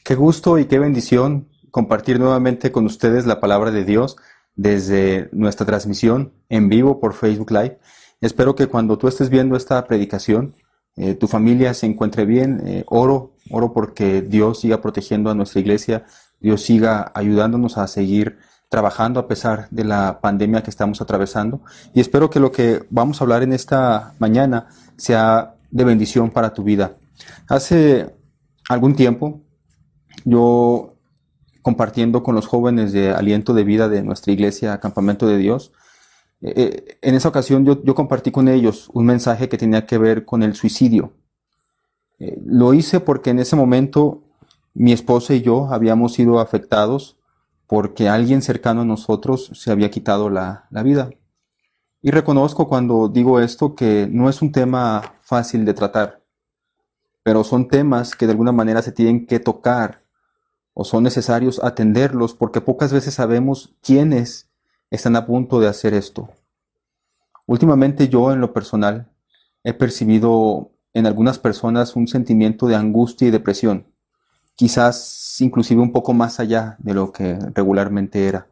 Qué gusto y qué bendición compartir nuevamente con ustedes la palabra de Dios desde nuestra transmisión en vivo por Facebook Live. Espero que cuando tú estés viendo esta predicación, tu familia se encuentre bien. Oro porque Dios siga protegiendo a nuestra iglesia, Dios siga ayudándonos a seguir trabajando a pesar de la pandemia que estamos atravesando. Y espero que lo que vamos a hablar en esta mañana sea de bendición para tu vida. Hace algún tiempo, yo compartiendo con los jóvenes de Aliento de Vida de nuestra iglesia, Campamento de Dios, en esa ocasión yo compartí con ellos un mensaje que tenía que ver con el suicidio. Lo hice porque en ese momento mi esposa y yo habíamos sido afectados porque alguien cercano a nosotros se había quitado la vida. Y reconozco cuando digo esto que no es un tema fácil de tratar, pero son temas que de alguna manera se tienen que tocar o son necesarios atenderlos porque pocas veces sabemos quiénes están a punto de hacer esto. Últimamente yo en lo personal he percibido en algunas personas un sentimiento de angustia y depresión, quizás inclusive un poco más allá de lo que regularmente era.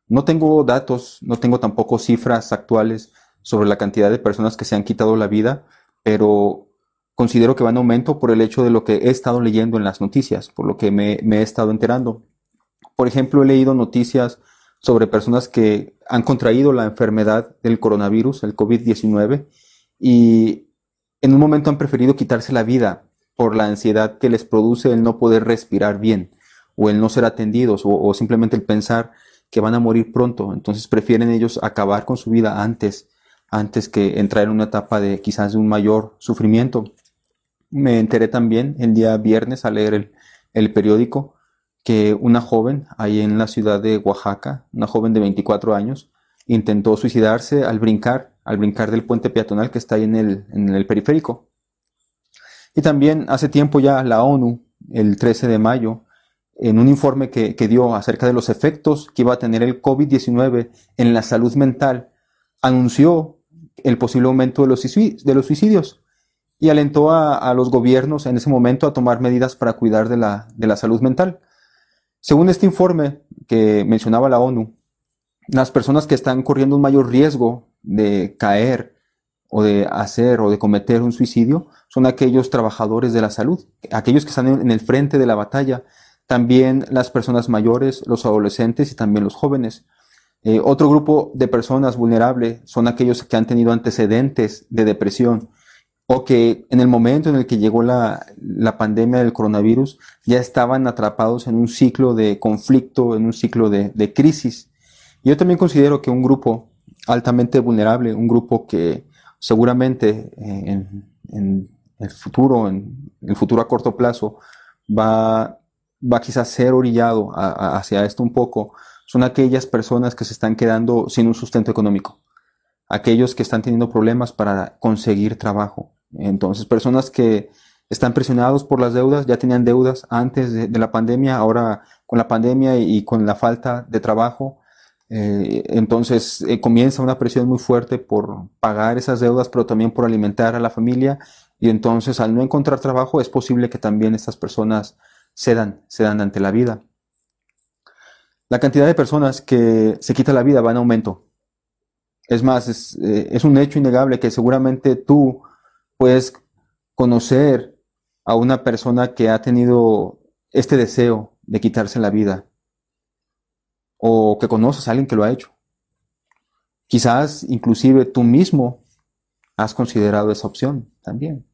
No tengo datos, no tengo tampoco cifras actuales sobre la cantidad de personas que se han quitado la vida, pero considero que va en aumento por el hecho de lo que he estado leyendo en las noticias, por lo que me he estado enterando. Por ejemplo, he leído noticias sobre personas que han contraído la enfermedad del coronavirus, el COVID-19, y en un momento han preferido quitarse la vida por la ansiedad que les produce el no poder respirar bien, o el no ser atendidos, o simplemente el pensar que van a morir pronto. Entonces prefieren ellos acabar con su vida antes que entrar en una etapa de quizás de un mayor sufrimiento. Me enteré también el día viernes al leer el periódico que una joven ahí en la ciudad de Oaxaca, una joven de 24 años, intentó suicidarse al brincar del puente peatonal que está ahí en el periférico. Y también hace tiempo ya la ONU, el 13 de mayo, en un informe que dio acerca de los efectos que iba a tener el COVID-19 en la salud mental, anunció el posible aumento de los suicidios y alentó a los gobiernos en ese momento a tomar medidas para cuidar de la salud mental. Según este informe que mencionaba la ONU, las personas que están corriendo un mayor riesgo de caer o de hacer o de cometer un suicidio son aquellos trabajadores de la salud, aquellos que están en el frente de la batalla, también las personas mayores, los adolescentes y también los jóvenes. Otro grupo de personas vulnerables son aquellos que han tenido antecedentes de depresión o que en el momento en el que llegó la pandemia del coronavirus ya estaban atrapados en un ciclo de conflicto, en un ciclo de crisis. Yo también considero que un grupo altamente vulnerable, un grupo que seguramente en el futuro a corto plazo va quizás ser orillado hacia esto un poco, son aquellas personas que se están quedando sin un sustento económico, aquellos que están teniendo problemas para conseguir trabajo. Entonces, personas que están presionados por las deudas, ya tenían deudas antes de la pandemia, ahora con la pandemia y con la falta de trabajo, entonces comienza una presión muy fuerte por pagar esas deudas, pero también por alimentar a la familia, y entonces al no encontrar trabajo es posible que también estas personas cedan ante la vida. La cantidad de personas que se quita la vida va en aumento. Es más, es un hecho innegable que seguramente tú puedes conocer a una persona que ha tenido este deseo de quitarse la vida, o que conoces a alguien que lo ha hecho. Quizás inclusive tú mismo has considerado esa opción también.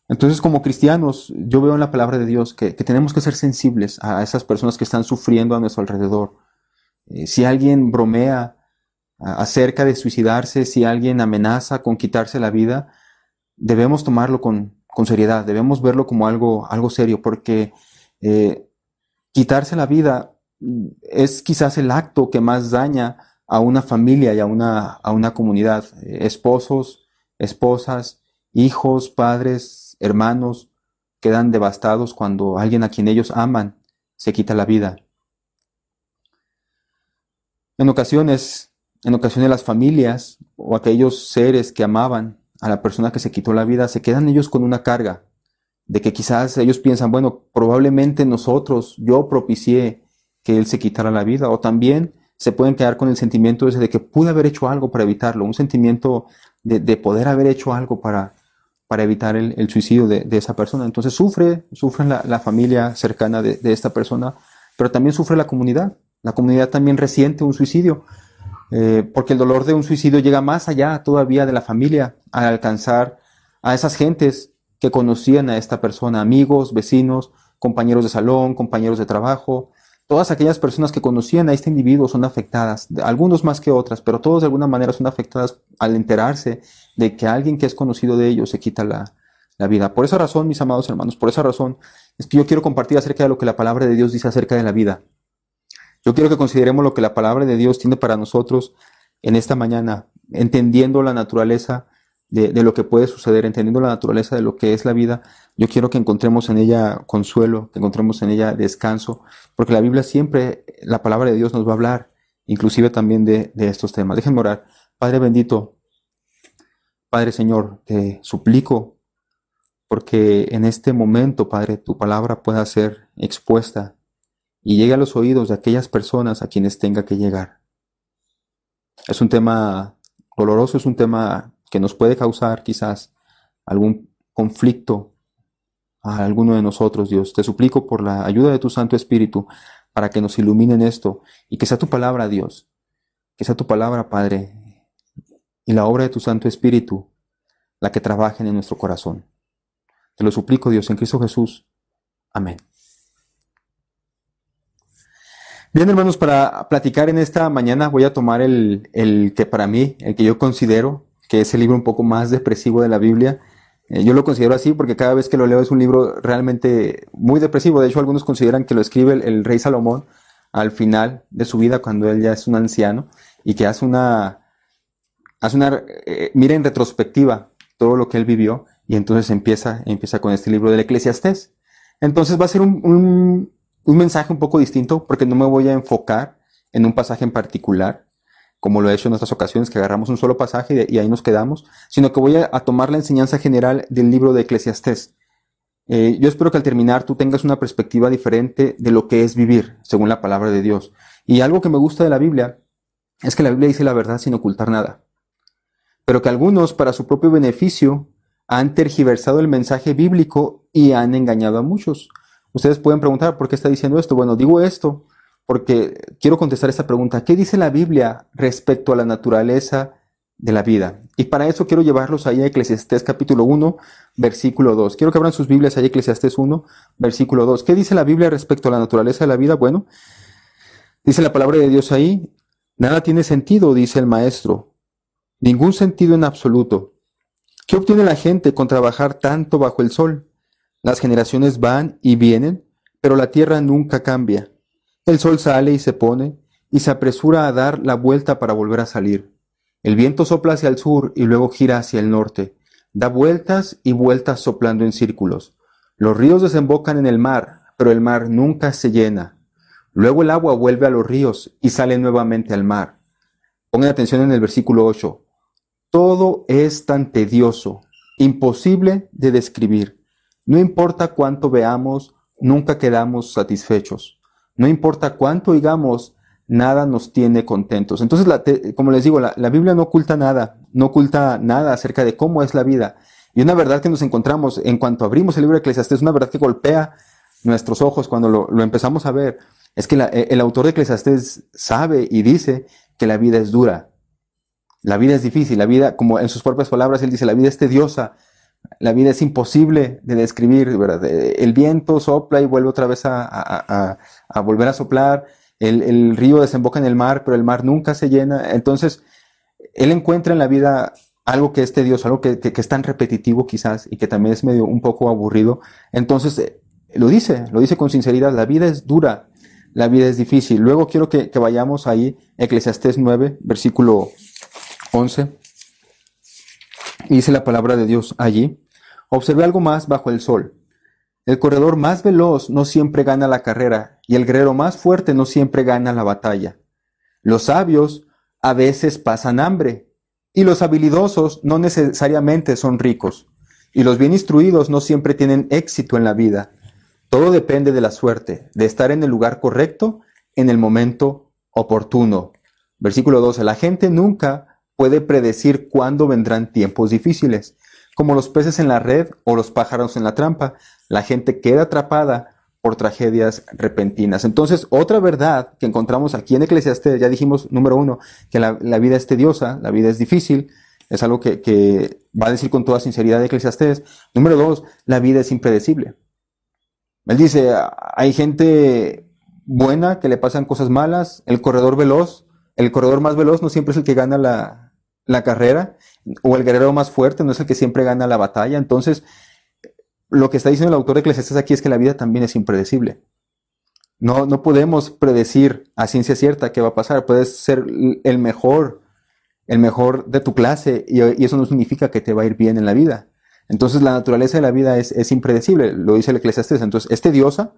Entonces, como cristianos, yo veo en la palabra de Dios que tenemos que ser sensibles a esas personas que están sufriendo a nuestro alrededor. Si alguien bromea acerca de suicidarse, si alguien amenaza con quitarse la vida, debemos tomarlo con seriedad, debemos verlo como algo serio, porque quitarse la vida es quizás el acto que más daña a una familia y a una comunidad. Esposos, esposas, hijos, padres, hermanos quedan devastados cuando alguien a quien ellos aman se quita la vida. En ocasiones las familias o aquellos seres que amaban a la persona que se quitó la vida se quedan ellos con una carga de que quizás ellos piensan, bueno, probablemente yo propicié que él se quitara la vida, o también se pueden quedar con el sentimiento ese de que pude haber hecho algo para evitarlo, un sentimiento de poder haber hecho algo para evitar el suicidio de esa persona. Entonces sufre la familia cercana de esta persona, pero también sufre la comunidad. La comunidad también resiente un suicidio, porque el dolor de un suicidio llega más allá todavía de la familia, al alcanzar a esas gentes que conocían a esta persona, amigos, vecinos, compañeros de salón, compañeros de trabajo. Todas aquellas personas que conocían a este individuo son afectadas, algunos más que otras, pero todos de alguna manera son afectadas al enterarse de que alguien que es conocido de ellos se quita la vida. Por esa razón, mis amados hermanos, por esa razón es que yo quiero compartir acerca de lo que la palabra de Dios dice acerca de la vida. Yo quiero que consideremos lo que la palabra de Dios tiene para nosotros en esta mañana, entendiendo la naturaleza de lo que puede suceder, entendiendo la naturaleza de lo que es la vida. Yo quiero que encontremos en ella consuelo, que encontremos en ella descanso, porque la Biblia siempre, la palabra de Dios nos va a hablar, inclusive también de estos temas. Déjenme orar. Padre bendito, Padre Señor, te suplico porque en este momento, Padre, tu palabra pueda ser expuesta y llegue a los oídos de aquellas personas a quienes tenga que llegar. Es un tema doloroso, es un tema que nos puede causar quizás algún conflicto a alguno de nosotros, Dios. Te suplico por la ayuda de tu Santo Espíritu para que nos ilumine en esto y que sea tu palabra, Dios, que sea tu palabra, Padre, y la obra de tu Santo Espíritu la que trabajen en nuestro corazón. Te lo suplico, Dios, en Cristo Jesús. Amén. Bien, hermanos, para platicar en esta mañana voy a tomar el que para mí, el que yo considero que es el libro un poco más depresivo de la Biblia. Yo lo considero así porque cada vez que lo leo es un libro realmente muy depresivo. De hecho, algunos consideran que lo escribe el rey Salomón al final de su vida, cuando él ya es un anciano, y que mira en retrospectiva todo lo que él vivió, y entonces empieza con este libro del Eclesiastés. Entonces va a ser un mensaje un poco distinto, porque no me voy a enfocar en un pasaje en particular, como lo he hecho en otras ocasiones, que agarramos un solo pasaje y ahí nos quedamos, sino que voy a tomar la enseñanza general del libro de Eclesiastés. Yo espero que al terminar tú tengas una perspectiva diferente de lo que es vivir, según la palabra de Dios. Y algo que me gusta de la Biblia es que la Biblia dice la verdad sin ocultar nada, pero que algunos, para su propio beneficio, han tergiversado el mensaje bíblico y han engañado a muchos. Ustedes pueden preguntar, ¿por qué está diciendo esto? Bueno, digo esto porque quiero contestar esta pregunta. ¿Qué dice la Biblia respecto a la naturaleza de la vida? Y para eso quiero llevarlos ahí a Eclesiastés capítulo 1, versículo 2. Quiero que abran sus Biblias ahí a Eclesiastés 1, versículo 2. ¿Qué dice la Biblia respecto a la naturaleza de la vida? Bueno, dice la palabra de Dios ahí: nada tiene sentido, dice el maestro, ningún sentido en absoluto. ¿Qué obtiene la gente con trabajar tanto bajo el sol? Las generaciones van y vienen, pero la tierra nunca cambia. El sol sale y se pone, y se apresura a dar la vuelta para volver a salir. El viento sopla hacia el sur y luego gira hacia el norte. Da vueltas y vueltas soplando en círculos. Los ríos desembocan en el mar, pero el mar nunca se llena. Luego el agua vuelve a los ríos y sale nuevamente al mar. Pongan atención en el versículo 8. Todo es tan tedioso, imposible de describir. No importa cuánto veamos, nunca quedamos satisfechos. No importa cuánto oigamos, nada nos tiene contentos. Entonces, como les digo, la Biblia no oculta nada acerca de cómo es la vida. Y una verdad que nos encontramos en cuanto abrimos el libro de Eclesiastés, una verdad que golpea nuestros ojos cuando lo empezamos a ver, es que el autor de Eclesiastés sabe y dice que la vida es dura. La vida es difícil, la vida, como en sus propias palabras, él dice, la vida es tediosa. La vida es imposible de describir, ¿verdad? El viento sopla y vuelve otra vez a volver a soplar. El río desemboca en el mar, pero el mar nunca se llena. Entonces, él encuentra en la vida algo que es tedioso, algo que es tan repetitivo quizás y que también es medio un poco aburrido. Entonces, lo dice con sinceridad. La vida es dura, la vida es difícil. Luego quiero que vayamos ahí, Eclesiastés 9, versículo 11. Y dice la palabra de Dios allí: observé algo más bajo el sol. El corredor más veloz no siempre gana la carrera, y el guerrero más fuerte no siempre gana la batalla. Los sabios a veces pasan hambre, y los habilidosos no necesariamente son ricos. Y los bien instruidos no siempre tienen éxito en la vida. Todo depende de la suerte, de estar en el lugar correcto, en el momento oportuno. Versículo 12. La gente nunca puede predecir cuándo vendrán tiempos difíciles. Como los peces en la red o los pájaros en la trampa, la gente queda atrapada por tragedias repentinas. Entonces, otra verdad que encontramos aquí en Eclesiastés, ya dijimos, número 1, que la vida es tediosa, la vida es difícil, es algo que va a decir con toda sinceridad Eclesiastés. Número 2, la vida es impredecible. Él dice, hay gente buena que le pasan cosas malas, el corredor más veloz no siempre es el que gana la carrera, o el guerrero más fuerte no es el que siempre gana la batalla. Entonces, lo que está diciendo el autor de Eclesiastés aquí es que la vida también es impredecible. No podemos predecir a ciencia cierta qué va a pasar. Puedes ser el mejor de tu clase y eso no significa que te va a ir bien en la vida. Entonces la naturaleza de la vida es impredecible, lo dice el Eclesiastés. Entonces es tediosa,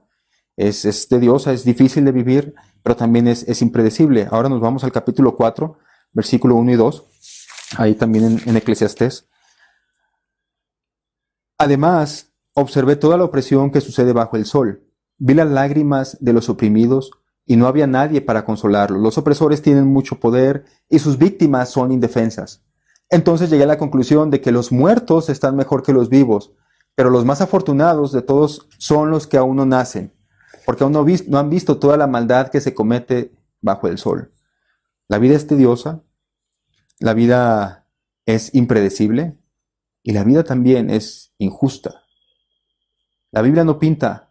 es difícil de vivir, pero también es impredecible. Ahora nos vamos al capítulo 4, versículo 1 y 2, ahí también en Eclesiastés. Además, observé toda la opresión que sucede bajo el sol. Vi las lágrimas de los oprimidos y no había nadie para consolarlos. Los opresores tienen mucho poder y sus víctimas son indefensas. Entonces llegué a la conclusión de que los muertos están mejor que los vivos, pero los más afortunados de todos son los que aún no nacen, porque aún no han visto toda la maldad que se comete bajo el sol. La vida es tediosa, la vida es impredecible y la vida también es injusta. La Biblia no pinta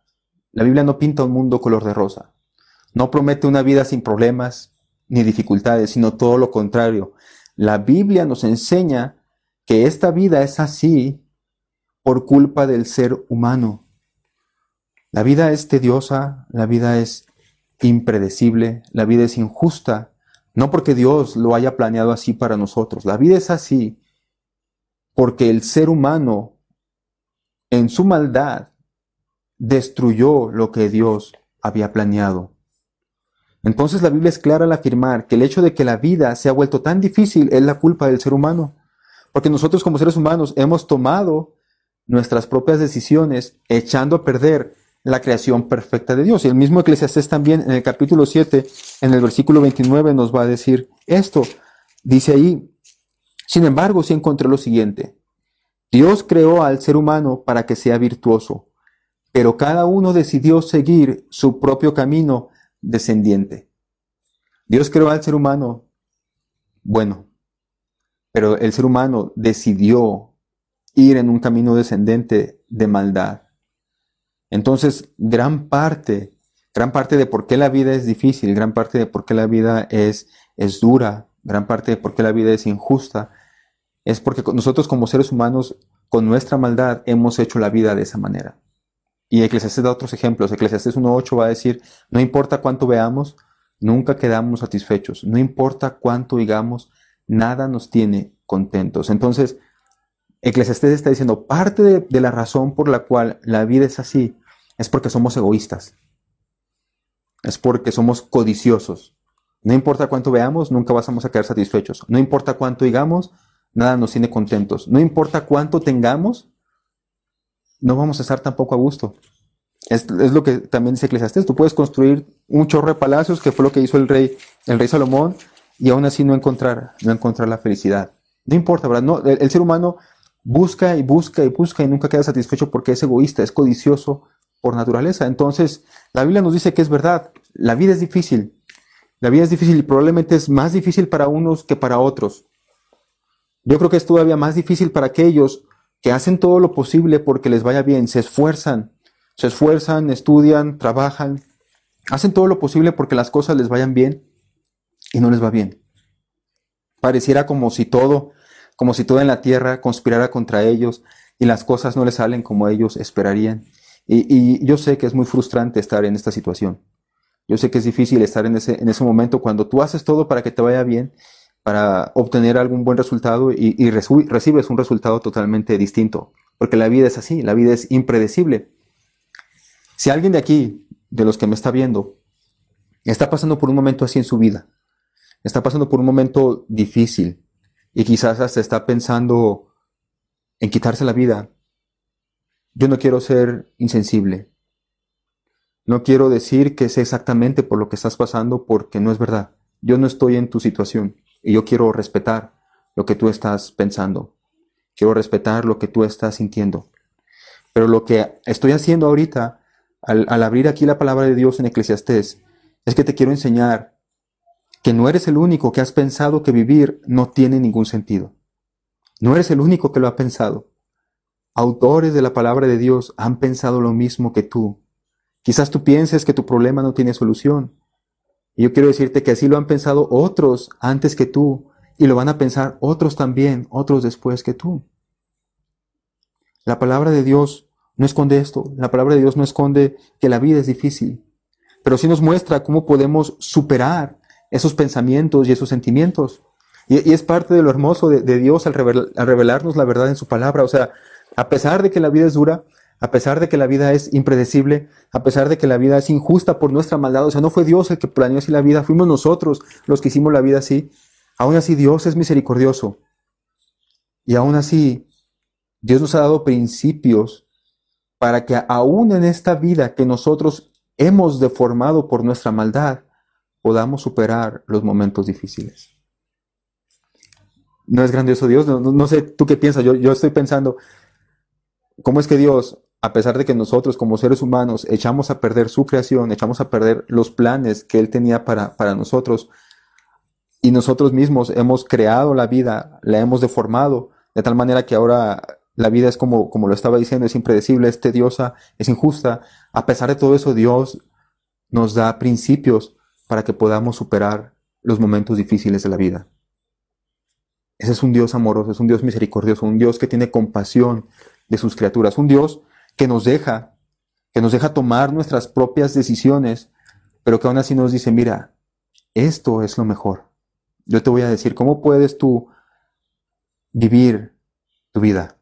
un mundo color de rosa. No promete una vida sin problemas ni dificultades, sino todo lo contrario. La Biblia nos enseña que esta vida es así por culpa del ser humano. La vida es tediosa, la vida es impredecible, la vida es injusta, no porque Dios lo haya planeado así para nosotros. La vida es así porque el ser humano, en su maldad, destruyó lo que Dios había planeado. Entonces la Biblia es clara al afirmar que el hecho de que la vida se ha vuelto tan difícil es la culpa del ser humano. Porque nosotros como seres humanos hemos tomado nuestras propias decisiones echando a perder la creación perfecta de Dios. Y el mismo Eclesiastés también en el capítulo 7, en el versículo 29 nos va a decir esto. Dice ahí, sin embargo, sí encontré lo siguiente. Dios creó al ser humano para que sea virtuoso, pero cada uno decidió seguir su propio camino descendiente. Dios creó al ser humano bueno, pero el ser humano decidió ir en un camino descendente de maldad. Entonces, gran parte de por qué la vida es difícil, gran parte de por qué la vida es dura, gran parte de por qué la vida es injusta, es porque nosotros como seres humanos, con nuestra maldad, hemos hecho la vida de esa manera. Y Eclesiastés da otros ejemplos. Eclesiastés 1.8 va a decir, no importa cuánto veamos, nunca quedamos satisfechos. No importa cuánto digamos, nada nos tiene contentos. Entonces, Eclesiastés está diciendo, parte de la razón por la cual la vida es así, es porque somos egoístas. Es porque somos codiciosos. No importa cuánto veamos, nunca vamos a quedar satisfechos. No importa cuánto digamos, nada nos tiene contentos. No importa cuánto tengamos, no vamos a estar tampoco a gusto. Es lo que también dice Eclesiastés. Tú puedes construir un chorro de palacios, que fue lo que hizo el rey Salomón, y aún así no encontrar la felicidad. No importa, ¿verdad? No, el ser humano busca y busca y busca y nunca queda satisfecho porque es egoísta, es codicioso por naturaleza. Entonces, la Biblia nos dice que es verdad. La vida es difícil. La vida es difícil y probablemente es más difícil para unos que para otros. Yo creo que es todavía más difícil para aquellos que hacen todo lo posible porque les vaya bien, se esfuerzan, estudian, trabajan, hacen todo lo posible porque las cosas les vayan bien y no les va bien. Pareciera como si todo en la tierra conspirara contra ellos y las cosas no les salen como ellos esperarían. Y yo sé que es muy frustrante estar en esta situación. Yo sé que es difícil estar en ese momento cuando tú haces todo para que te vaya bien, para obtener algún buen resultado y recibes un resultado totalmente distinto. Porque la vida es así, la vida es impredecible. Si alguien de aquí, de los que me está viendo, está pasando por un momento así en su vida, está pasando por un momento difícil y quizás hasta está pensando en quitarse la vida, yo no quiero ser insensible. No quiero decir que sé exactamente por lo que estás pasando porque no es verdad. Yo no estoy en tu situación y yo quiero respetar lo que tú estás pensando. Quiero respetar lo que tú estás sintiendo. Pero lo que estoy haciendo ahorita, al abrir aquí la palabra de Dios en Eclesiastés, es que te quiero enseñar que no eres el único que has pensado que vivir no tiene ningún sentido. No eres el único que lo ha pensado. Autores de la palabra de Dios han pensado lo mismo que tú. Quizás tú pienses que tu problema no tiene solución. Y yo quiero decirte que así lo han pensado otros antes que tú, y lo van a pensar otros también, otros después que tú. La palabra de Dios no esconde esto. La palabra de Dios no esconde que la vida es difícil, pero sí nos muestra cómo podemos superar esos pensamientos y esos sentimientos. Y es parte de lo hermoso de Dios al revelarnos la verdad en su palabra. O sea, a pesar de que la vida es dura, a pesar de que la vida es impredecible, a pesar de que la vida es injusta por nuestra maldad, o sea, no fue Dios el que planeó así la vida, fuimos nosotros los que hicimos la vida así. Aún así Dios es misericordioso. Y aún así Dios nos ha dado principios para que aún en esta vida que nosotros hemos deformado por nuestra maldad, podamos superar los momentos difíciles. ¿No es grandioso Dios? No sé tú qué piensas. Yo estoy pensando, ¿cómo es que Dios, a pesar de que nosotros como seres humanos echamos a perder su creación, echamos a perder los planes que Él tenía para nosotros, y nosotros mismos hemos creado la vida, la hemos deformado, de tal manera que ahora la vida es como lo estaba diciendo, es impredecible, es tediosa, es injusta? A pesar de todo eso, Dios nos da principios para que podamos superar los momentos difíciles de la vida. Ese es un Dios amoroso, es un Dios misericordioso, un Dios que tiene compasión de sus criaturas, un Dios que nos deja tomar nuestras propias decisiones, pero que aún así nos dice, mira, esto es lo mejor. Yo te voy a decir, ¿cómo puedes tú vivir tu vida?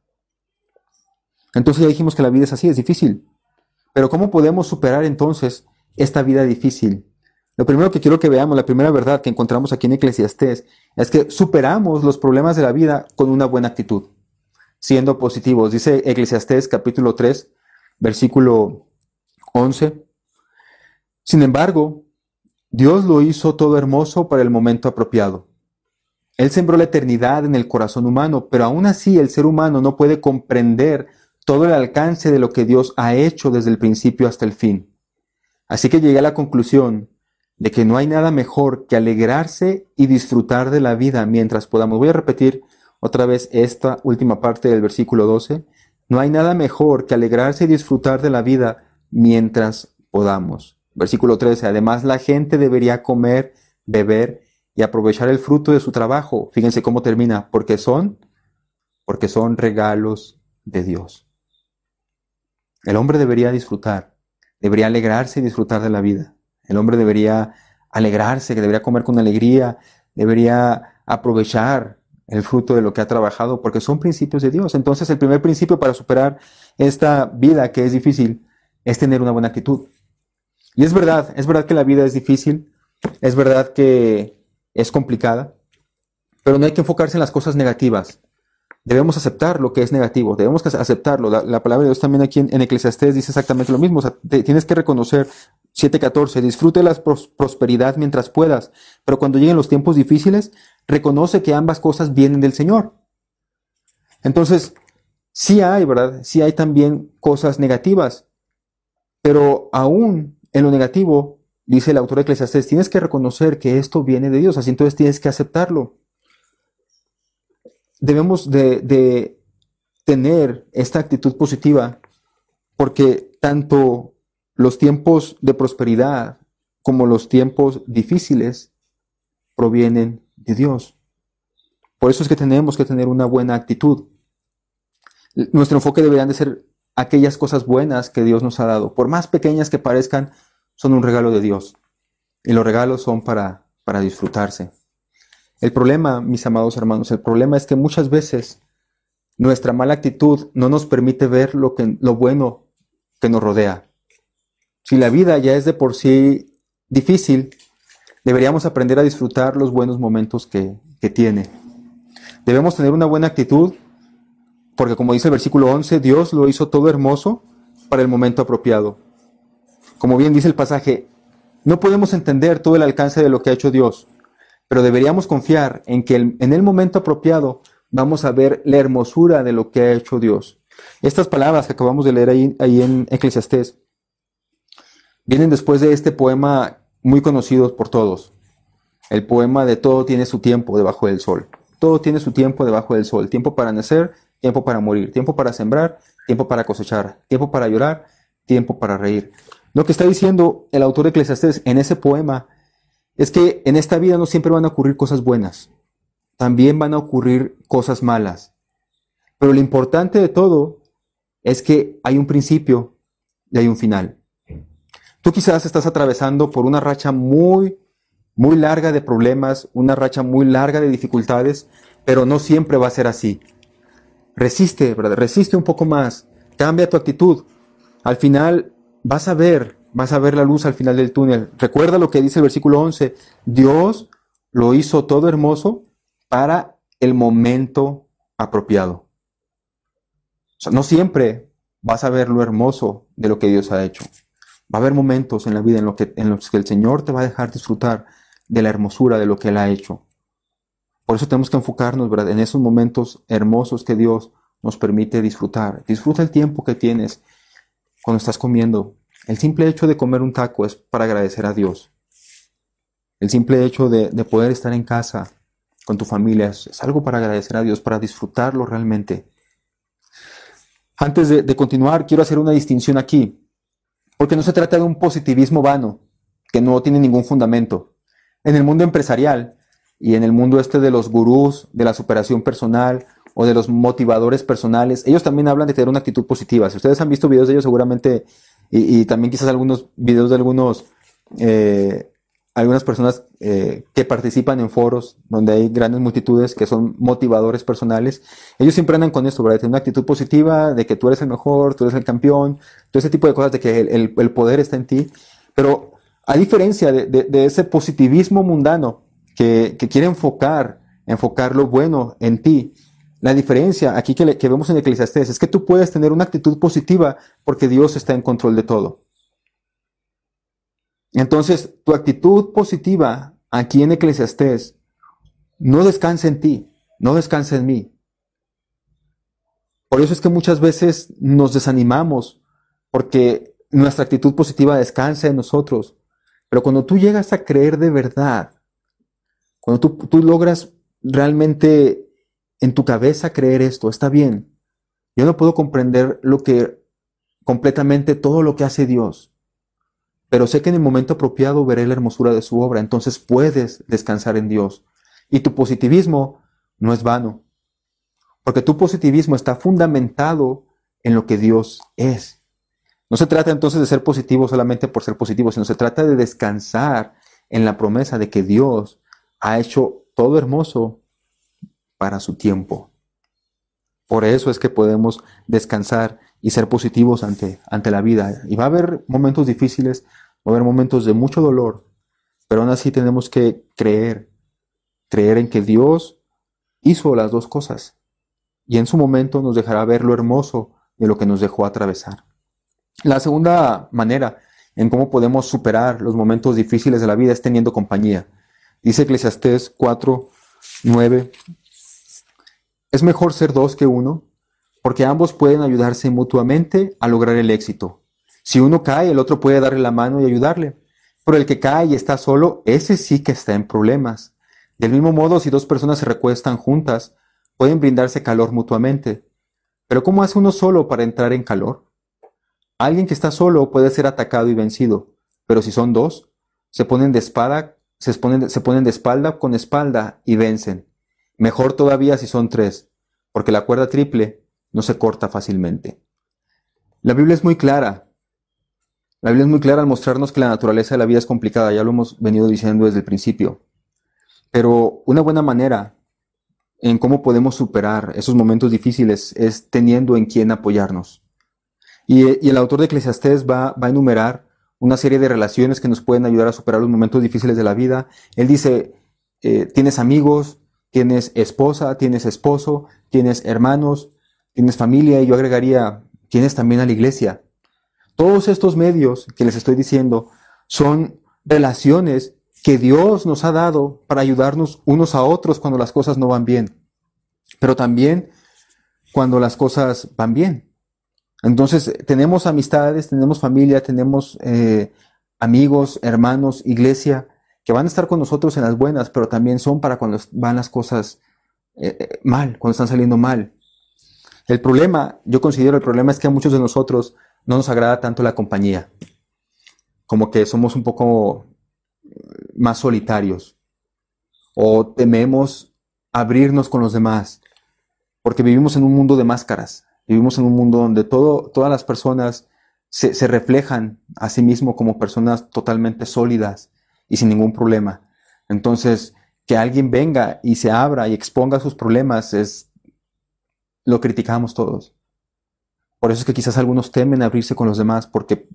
Entonces ya dijimos que la vida es así, es difícil. Pero ¿cómo podemos superar entonces esta vida difícil? Lo primero que quiero que veamos, la primera verdad que encontramos aquí en Eclesiastés, es que superamos los problemas de la vida con una buena actitud, siendo positivos. Dice Eclesiastés capítulo 3, versículo 11. Sin embargo, Dios lo hizo todo hermoso para el momento apropiado. Él sembró la eternidad en el corazón humano, pero aún así el ser humano no puede comprender todo el alcance de lo que Dios ha hecho desde el principio hasta el fin. Así que llegué a la conclusión de que no hay nada mejor que alegrarse y disfrutar de la vida mientras podamos. Voy a repetir otra vez esta última parte del versículo 12. No hay nada mejor que alegrarse y disfrutar de la vida mientras podamos. Versículo 13. Además, la gente debería comer, beber y aprovechar el fruto de su trabajo. Fíjense cómo termina. Porque son regalos de Dios. El hombre debería disfrutar, debería alegrarse y disfrutar de la vida. El hombre debería alegrarse, que debería comer con alegría, debería aprovechar el fruto de lo que ha trabajado, porque son principios de Dios. Entonces, el primer principio para superar esta vida que es difícil es tener una buena actitud. Y es verdad que la vida es difícil, es verdad que es complicada, pero no hay que enfocarse en las cosas negativas. Debemos aceptar lo que es negativo, debemos aceptarlo. La palabra de Dios también aquí en Eclesiastés dice exactamente lo mismo. O sea, tienes que reconocer, 7:14, disfrute la prosperidad mientras puedas, pero cuando lleguen los tiempos difíciles, reconoce que ambas cosas vienen del Señor. Entonces, sí hay, ¿verdad? Sí hay también cosas negativas, pero aún en lo negativo, dice el autor de Eclesiastés, tienes que reconocer que esto viene de Dios, así entonces tienes que aceptarlo. Debemos de tener esta actitud positiva porque tanto los tiempos de prosperidad como los tiempos difíciles provienen de Dios. Por eso es que tenemos que tener una buena actitud. Nuestro enfoque deberían de ser aquellas cosas buenas que Dios nos ha dado. Por más pequeñas que parezcan, son un regalo de Dios. Y los regalos son para disfrutarse. El problema, mis amados hermanos, el problema es que muchas veces nuestra mala actitud no nos permite ver lo bueno que nos rodea. Si la vida ya es de por sí difícil, deberíamos aprender a disfrutar los buenos momentos que tiene. Debemos tener una buena actitud Porque como dice el versículo 11, Dios lo hizo todo hermoso para el momento apropiado. Como bien dice el pasaje, no podemos entender todo el alcance de lo que ha hecho Dios, pero deberíamos confiar en que en el momento apropiado vamos a ver la hermosura de lo que ha hecho Dios. Estas palabras que acabamos de leer ahí en Eclesiastés vienen después de este poema muy conocido por todos. El poema de todo tiene su tiempo debajo del sol. Todo tiene su tiempo debajo del sol. Tiempo para nacer, tiempo para morir, tiempo para sembrar, tiempo para cosechar, tiempo para llorar, tiempo para reír. Lo que está diciendo el autor de Eclesiastés en ese poema es que en esta vida no siempre van a ocurrir cosas buenas. También van a ocurrir cosas malas. Pero lo importante de todo es que hay un principio y hay un final. Tú quizás estás atravesando por una racha muy larga de problemas, una racha muy larga de dificultades, pero no siempre va a ser así. Resiste, ¿verdad? Resiste un poco más. Cambia tu actitud. Al final vas a ver la luz al final del túnel. Recuerda lo que dice el versículo 11. Dios lo hizo todo hermoso para el momento apropiado. O sea, no siempre vas a ver lo hermoso de lo que Dios ha hecho. Va a haber momentos en la vida en los que el Señor te va a dejar disfrutar de la hermosura de lo que Él ha hecho. Por eso tenemos que enfocarnos, ¿verdad?, en esos momentos hermosos que Dios nos permite disfrutar. Disfruta el tiempo que tienes cuando estás comiendo. El simple hecho de comer un taco es para agradecer a Dios. El simple hecho de poder estar en casa con tu familia es algo para agradecer a Dios, para disfrutarlo realmente. Antes de continuar, quiero hacer una distinción aquí, porque no se trata de un positivismo vano, que no tiene ningún fundamento. En el mundo empresarial y en el mundo de los gurús, de la superación personal o de los motivadores personales, ellos también hablan de tener una actitud positiva. Si ustedes han visto videos de ellos seguramente, y también quizás algunos videos de algunas personas que participan en foros donde hay grandes multitudes que son motivadores personales, ellos siempre andan con esto, ¿verdad? De tener una actitud positiva, de que tú eres el mejor, tú eres el campeón, todo ese tipo de cosas, de que el poder está en ti. Pero a diferencia de ese positivismo mundano que quiere enfocar lo bueno en ti, la diferencia aquí que vemos en Eclesiastés es que tú puedes tener una actitud positiva porque Dios está en control de todo. Entonces, tu actitud positiva aquí en Eclesiastés no descansa en ti, no descansa en mí. Por eso es que muchas veces nos desanimamos porque nuestra actitud positiva descansa en nosotros. Pero cuando tú llegas a creer de verdad, cuando tú logras realmente en tu cabeza creer esto, está bien. Yo no puedo comprender completamente todo lo que hace Dios, pero sé que en el momento apropiado veré la hermosura de su obra, entonces puedes descansar en Dios. Y tu positivismo no es vano, porque tu positivismo está fundamentado en lo que Dios es. No se trata entonces de ser positivo solamente por ser positivo, sino se trata de descansar en la promesa de que Dios ha hecho todo hermoso para su tiempo. Por eso es que podemos descansar y ser positivos ante la vida. Y va a haber momentos difíciles, va a haber momentos de mucho dolor, pero aún así tenemos que creer en que Dios hizo las dos cosas. Y en su momento nos dejará ver lo hermoso de lo que nos dejó atravesar. La segunda manera en cómo podemos superar los momentos difíciles de la vida es teniendo compañía. Dice Eclesiastés 4:9. Es mejor ser dos que uno, porque ambos pueden ayudarse mutuamente a lograr el éxito. Si uno cae, el otro puede darle la mano y ayudarle. Pero el que cae y está solo, ese sí que está en problemas. Del mismo modo, si dos personas se recuestan juntas, pueden brindarse calor mutuamente. Pero ¿cómo hace uno solo para entrar en calor? Alguien que está solo puede ser atacado y vencido, pero si son dos, se ponen de espalda con espalda y vencen. Mejor todavía si son tres, porque la cuerda triple no se corta fácilmente. La Biblia es muy clara. La Biblia es muy clara al mostrarnos que la naturaleza de la vida es complicada, ya lo hemos venido diciendo desde el principio. Pero una buena manera en cómo podemos superar esos momentos difíciles es teniendo en quién apoyarnos. Y el autor de Eclesiastés va a enumerar una serie de relaciones que nos pueden ayudar a superar los momentos difíciles de la vida. Él dice, tienes amigos, tienes esposa, tienes esposo, tienes hermanos, tienes familia y yo agregaría, tienes también a la iglesia. Todos estos medios que les estoy diciendo son relaciones que Dios nos ha dado para ayudarnos unos a otros cuando las cosas no van bien, pero también cuando las cosas van bien. Entonces tenemos amistades, tenemos familia, tenemos amigos, hermanos, iglesia, que van a estar con nosotros en las buenas, pero también son para cuando van las cosas mal, cuando están saliendo mal. El problema, yo considero el problema es que a muchos de nosotros no nos agrada tanto la compañía, como que somos un poco más solitarios o tememos abrirnos con los demás, porque vivimos en un mundo de máscaras, vivimos en un mundo donde todas las personas se reflejan a sí mismos como personas totalmente sólidas y sin ningún problema. Entonces, que alguien venga y se abra y exponga sus problemas lo criticamos todos. Por eso es que quizás algunos temen abrirse con los demás porque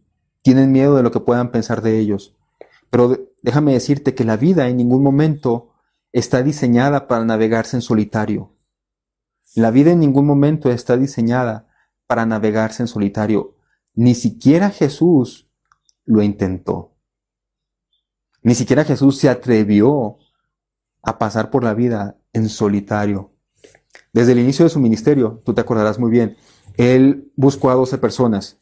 tienen miedo de lo que puedan pensar de ellos. Pero déjame decirte que la vida en ningún momento está diseñada para navegarse en solitario. La vida en ningún momento está diseñada para navegarse en solitario. Ni siquiera Jesús lo intentó. Ni siquiera Jesús se atrevió a pasar por la vida en solitario. Desde el inicio de su ministerio, tú te acordarás muy bien, Él buscó a 12 personas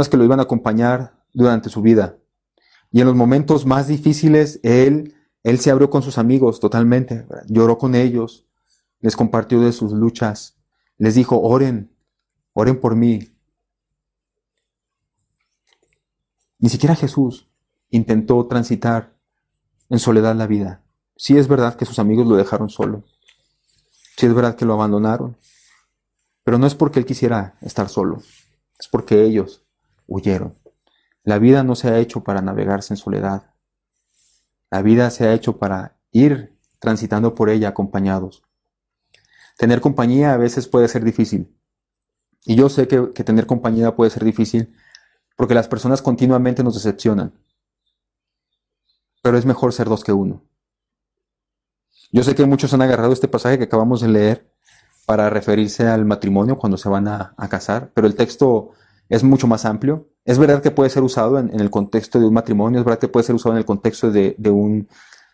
que lo iban a acompañar durante su vida. Y en los momentos más difíciles, Él se abrió con sus amigos totalmente, lloró con ellos, les compartió de sus luchas, les dijo, oren por mí. Ni siquiera Jesús intentó transitar en soledad la vida. Sí es verdad que sus amigos lo dejaron solo, sí es verdad que lo abandonaron, pero no es porque Él quisiera estar solo, es porque ellos huyeron. La vida no se ha hecho para navegarse en soledad. La vida se ha hecho para ir transitando por ella acompañados. Tener compañía a veces puede ser difícil. Y yo sé que tener compañía puede ser difícil porque las personas continuamente nos decepcionan. Pero es mejor ser dos que uno. Yo sé que muchos han agarrado este pasaje que acabamos de leer para referirse al matrimonio cuando se van a casar, pero el texto es mucho más amplio. Es verdad que puede ser usado en el contexto de un matrimonio, es verdad que puede ser usado en el contexto de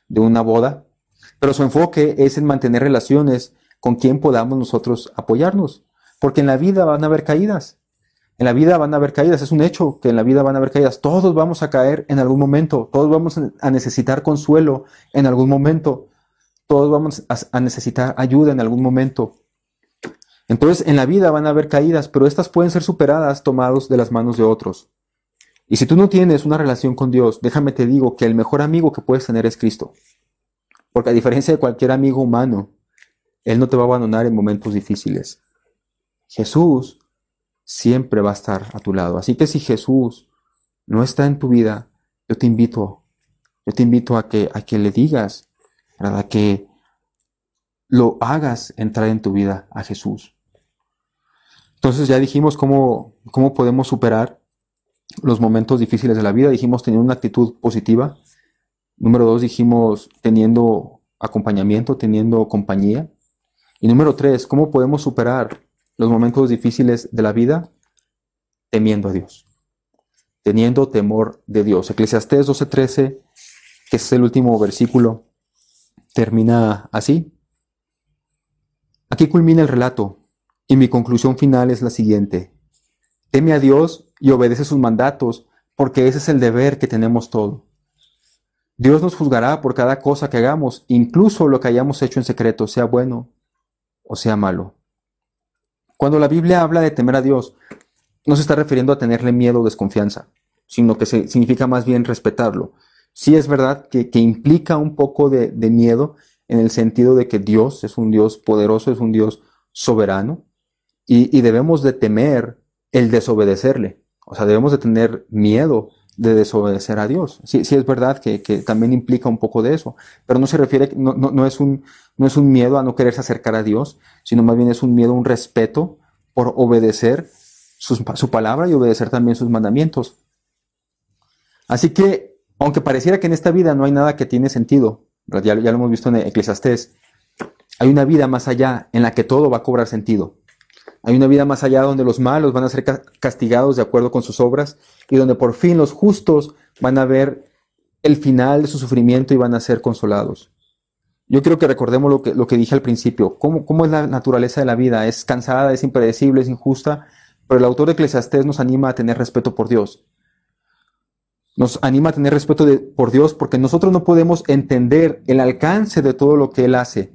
una boda, pero su enfoque es en mantener relaciones con quien podamos nosotros apoyarnos, porque en la vida van a haber caídas. En la vida van a haber caídas, es un hecho que en la vida van a haber caídas. Todos vamos a caer en algún momento, todos vamos a necesitar consuelo en algún momento, todos vamos a necesitar ayuda en algún momento. Entonces, en la vida van a haber caídas, pero estas pueden ser superadas tomados de las manos de otros. Y si tú no tienes una relación con Dios, déjame te digo que el mejor amigo que puedes tener es Cristo. Porque a diferencia de cualquier amigo humano, Él no te va a abandonar en momentos difíciles. Jesús siempre va a estar a tu lado. Así que si Jesús no está en tu vida, yo te invito a que le digas, ¿verdad? A que lo hagas entrar en tu vida a Jesús. Entonces ya dijimos cómo podemos superar los momentos difíciles de la vida. Dijimos teniendo una actitud positiva. Número 2, dijimos teniendo acompañamiento, teniendo compañía. Y número 3, ¿cómo podemos superar los momentos difíciles de la vida? Temiendo a Dios. Teniendo temor de Dios. Eclesiastés 12:13, que es el último versículo, termina así. Aquí culmina el relato y mi conclusión final es la siguiente. Teme a Dios y obedece sus mandatos, porque ese es el deber que tenemos todos. Dios nos juzgará por cada cosa que hagamos, incluso lo que hayamos hecho en secreto, sea bueno o sea malo. Cuando la Biblia habla de temer a Dios, no se está refiriendo a tenerle miedo o desconfianza, sino que significa más bien respetarlo. Sí es verdad que implica un poco de miedo en el sentido de que Dios es un Dios poderoso, es un Dios soberano, y debemos de temer el desobedecerle. O sea, debemos de tener miedo de desobedecer a Dios. Sí es verdad que también implica un poco de eso, pero no se refiere, no es un miedo a no quererse acercar a Dios, sino más bien es un miedo, un respeto por obedecer su palabra y obedecer también sus mandamientos. Así que, aunque pareciera que en esta vida no hay nada que tiene sentido, ya lo hemos visto en Eclesiastés, hay una vida más allá en la que todo va a cobrar sentido. Hay una vida más allá donde los malos van a ser castigados de acuerdo con sus obras y donde por fin los justos van a ver el final de su sufrimiento y van a ser consolados. Yo quiero que recordemos lo que dije al principio. ¿Cómo es la naturaleza de la vida? Es cansada, es impredecible, es injusta, pero el autor de Eclesiastés nos anima a tener respeto por Dios. Nos anima a tener respeto por Dios porque nosotros no podemos entender el alcance de todo lo que Él hace.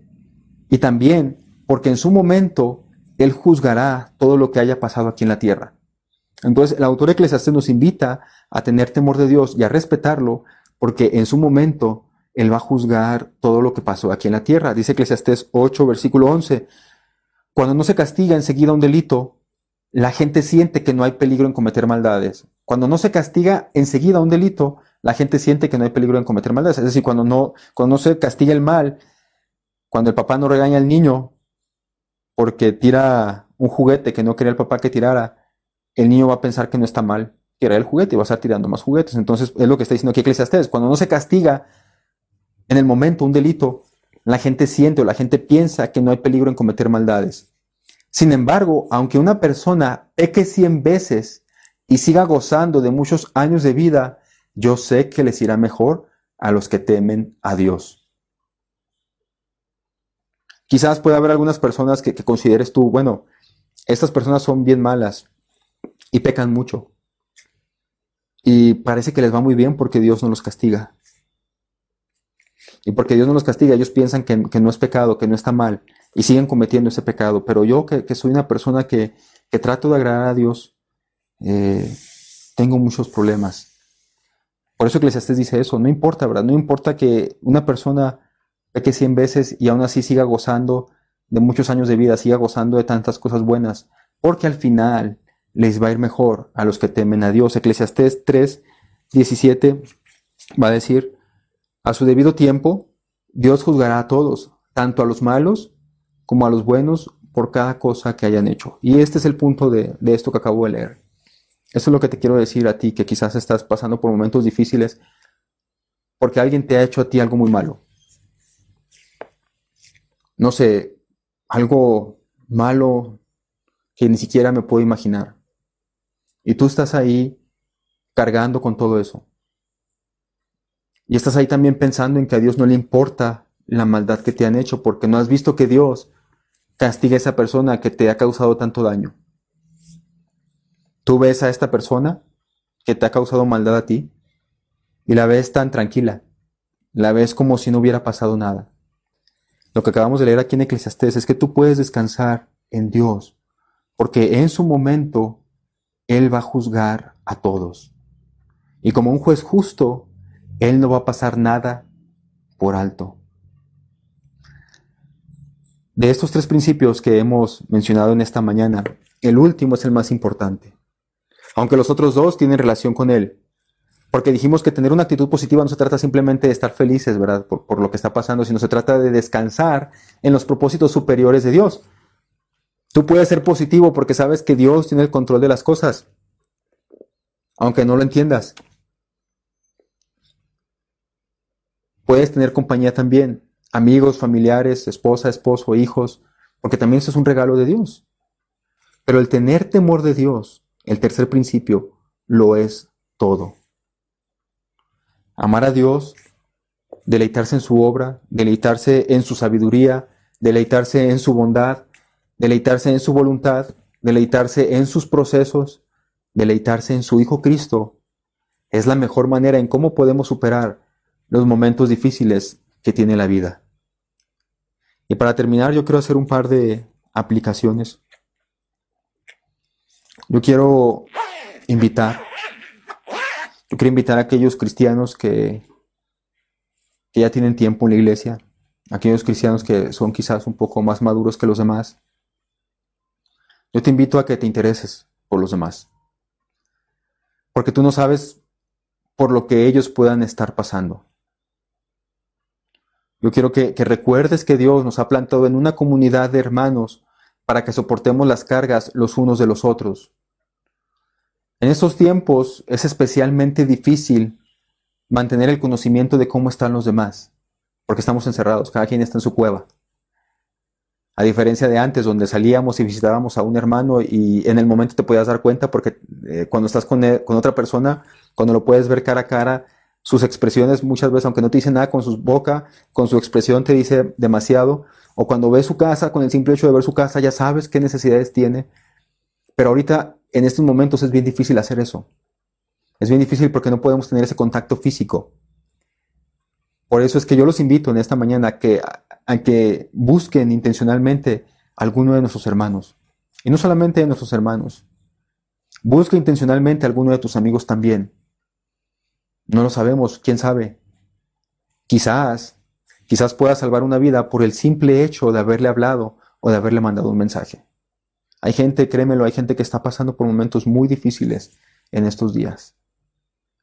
Y también porque en su momento Él juzgará todo lo que haya pasado aquí en la tierra. Entonces el autor de Eclesiastés nos invita a tener temor de Dios y a respetarlo porque en su momento Él va a juzgar todo lo que pasó aquí en la tierra. Dice Eclesiastés 8, versículo 11. Cuando no se castiga enseguida un delito, la gente siente que no hay peligro en cometer maldades. Cuando no se castiga enseguida un delito, la gente siente que no hay peligro en cometer maldades. Es decir, cuando no se castiga el mal, cuando el papá no regaña al niño porque tira un juguete que no quería el papá que tirara, el niño va a pensar que no está mal tirar el juguete y va a estar tirando más juguetes. Entonces, es lo que está diciendo aquí Eclesiastés. Cuando no se castiga en el momento un delito, la gente siente o la gente piensa que no hay peligro en cometer maldades. Sin embargo, aunque una persona peque 100 veces y siga gozando de muchos años de vida, yo sé que les irá mejor a los que temen a Dios. Quizás pueda haber algunas personas que consideres tú, bueno, estas personas son bien malas y pecan mucho. Y parece que les va muy bien porque Dios no los castiga. Y porque Dios no los castiga, ellos piensan que no es pecado, que no está mal, y siguen cometiendo ese pecado. Pero yo que soy una persona que trato de agradar a Dios, tengo muchos problemas. Por eso Eclesiastés dice eso, no importa, ¿verdad? No importa que una persona peque 100 veces y aún así siga gozando de muchos años de vida, siga gozando de tantas cosas buenas, porque al final les va a ir mejor a los que temen a Dios. Eclesiastés 3:17 va a decir: a su debido tiempo, Dios juzgará a todos, tanto a los malos como a los buenos, por cada cosa que hayan hecho. Y este es el punto de esto que acabo de leer. Eso es lo que te quiero decir a ti, que quizás estás pasando por momentos difíciles porque alguien te ha hecho a ti algo muy malo. No sé, algo malo que ni siquiera me puedo imaginar. Y tú estás ahí cargando con todo eso. Y estás ahí también pensando en que a Dios no le importa la maldad que te han hecho, porque no has visto que Dios castiga a esa persona que te ha causado tanto daño. Tú ves a esta persona que te ha causado maldad a ti y la ves tan tranquila, la ves como si no hubiera pasado nada. Lo que acabamos de leer aquí en Eclesiastés es que tú puedes descansar en Dios, porque en su momento Él va a juzgar a todos. Y como un juez justo, Él no va a pasar nada por alto. De estos 3 principios que hemos mencionado en esta mañana, el último es el más importante. Aunque los otros 2 tienen relación con él. Porque dijimos que tener una actitud positiva no se trata simplemente de estar felices, ¿verdad? Por lo que está pasando, sino se trata de descansar en los propósitos superiores de Dios. Tú puedes ser positivo porque sabes que Dios tiene el control de las cosas, aunque no lo entiendas. Puedes tener compañía también, amigos, familiares, esposa, esposo, hijos, porque también eso es un regalo de Dios. Pero el tener temor de Dios, el tercer principio, lo es todo. Amar a Dios, deleitarse en su obra, deleitarse en su sabiduría, deleitarse en su bondad, deleitarse en su voluntad, deleitarse en sus procesos, deleitarse en su Hijo Cristo, es la mejor manera en cómo podemos superar los momentos difíciles que tiene la vida. Y para terminar, yo quiero hacer un par de aplicaciones. Yo quiero invitar a aquellos cristianos que ya tienen tiempo en la iglesia, aquellos cristianos que son quizás un poco más maduros que los demás. Yo te invito a que te intereses por los demás, porque tú no sabes por lo que ellos puedan estar pasando. Yo quiero que recuerdes que Dios nos ha plantado en una comunidad de hermanos para que soportemos las cargas los unos de los otros. En estos tiempos es especialmente difícil mantener el conocimiento de cómo están los demás, porque estamos encerrados, cada quien está en su cueva. A diferencia de antes, donde salíamos y visitábamos a un hermano y en el momento te podías dar cuenta porque cuando estás con otra persona, cuando lo puedes ver cara a cara, sus expresiones muchas veces, aunque no te dice nada con su boca, con su expresión te dice demasiado. O cuando ves su casa, con el simple hecho de ver su casa, ya sabes qué necesidades tiene. Pero ahorita, en estos momentos, es bien difícil hacer eso. Es bien difícil porque no podemos tener ese contacto físico. Por eso es que yo los invito en esta mañana a que busquen intencionalmente a alguno de nuestros hermanos. Y no solamente de nuestros hermanos. Busca intencionalmente a alguno de tus amigos también. No lo sabemos, quién sabe. Quizás pueda salvar una vida por el simple hecho de haberle hablado o de haberle mandado un mensaje. Hay gente, créemelo, hay gente que está pasando por momentos muy difíciles en estos días.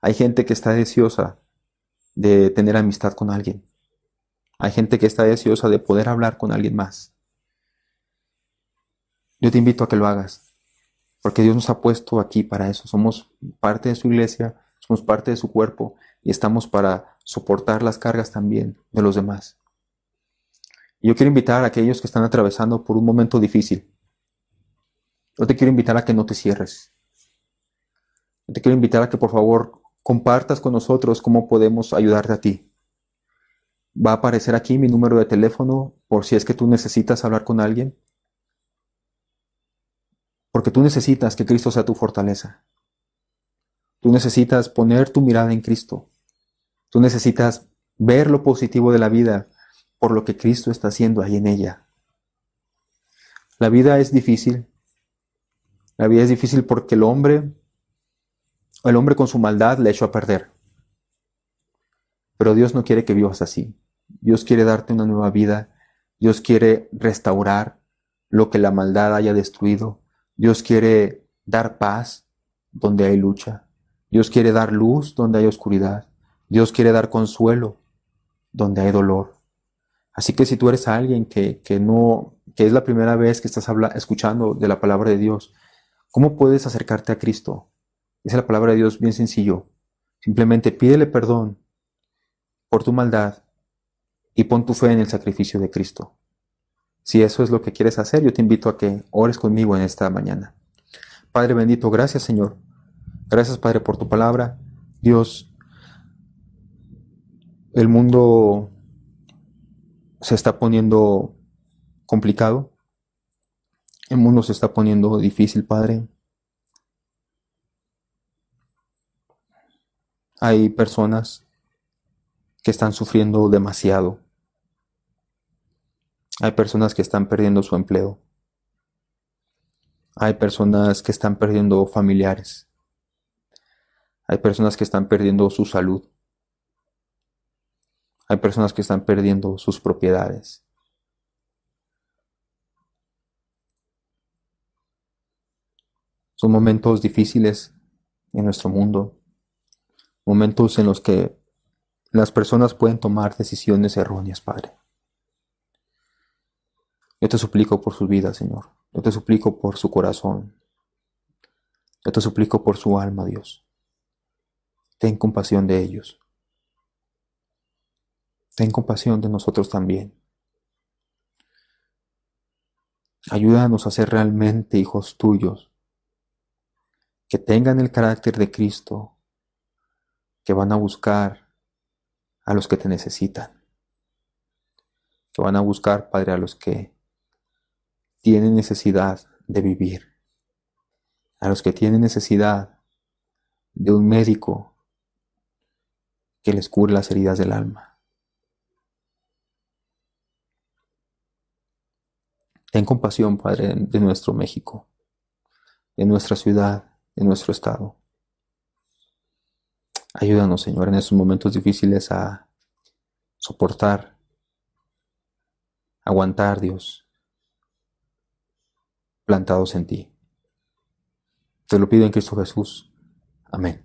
Hay gente que está deseosa de tener amistad con alguien. Hay gente que está deseosa de poder hablar con alguien más. Yo te invito a que lo hagas, porque Dios nos ha puesto aquí para eso. Somos parte de su iglesia, somos parte de su cuerpo y estamos para soportar las cargas también de los demás. Y yo quiero invitar a aquellos que están atravesando por un momento difícil. Yo te quiero invitar a que no te cierres. Yo te quiero invitar a que por favor compartas con nosotros cómo podemos ayudarte a ti. Va a aparecer aquí mi número de teléfono por si es que tú necesitas hablar con alguien. Porque tú necesitas que Cristo sea tu fortaleza. Tú necesitas poner tu mirada en Cristo. Tú necesitas ver lo positivo de la vida por lo que Cristo está haciendo ahí en ella. La vida es difícil. La vida es difícil porque el hombre con su maldad le echó a perder. Pero Dios no quiere que vivas así. Dios quiere darte una nueva vida. Dios quiere restaurar lo que la maldad haya destruido. Dios quiere dar paz donde hay lucha. Dios quiere dar luz donde hay oscuridad. Dios quiere dar consuelo donde hay dolor. Así que si tú eres alguien que es la primera vez que estás escuchando de la palabra de Dios, ¿cómo puedes acercarte a Cristo? Dice la palabra de Dios bien sencillo. Simplemente pídele perdón por tu maldad y pon tu fe en el sacrificio de Cristo. Si eso es lo que quieres hacer, yo te invito a que ores conmigo en esta mañana. Padre bendito, gracias Señor. Gracias Padre por tu palabra. Dios, el mundo se está poniendo complicado. El mundo se está poniendo difícil, Padre. Hay personas que están sufriendo demasiado. Hay personas que están perdiendo su empleo. Hay personas que están perdiendo familiares. Hay personas que están perdiendo su salud. Hay personas que están perdiendo sus propiedades. Son momentos difíciles en nuestro mundo. Momentos en los que las personas pueden tomar decisiones erróneas, Padre. Yo te suplico por sus vidas, Señor. Yo te suplico por su corazón. Yo te suplico por su alma, Dios. Ten compasión de ellos. Ten compasión de nosotros también. Ayúdanos a ser realmente hijos tuyos, que tengan el carácter de Cristo, que van a buscar a los que te necesitan, que van a buscar, Padre, a los que tienen necesidad de vivir, a los que tienen necesidad de un médico que les cure las heridas del alma. Ten compasión, Padre, de nuestro México, de nuestra ciudad, de nuestro estado. Ayúdanos, Señor, en estos momentos difíciles a soportar, aguantar, Dios, plantados en ti. Te lo pido en Cristo Jesús. Amén.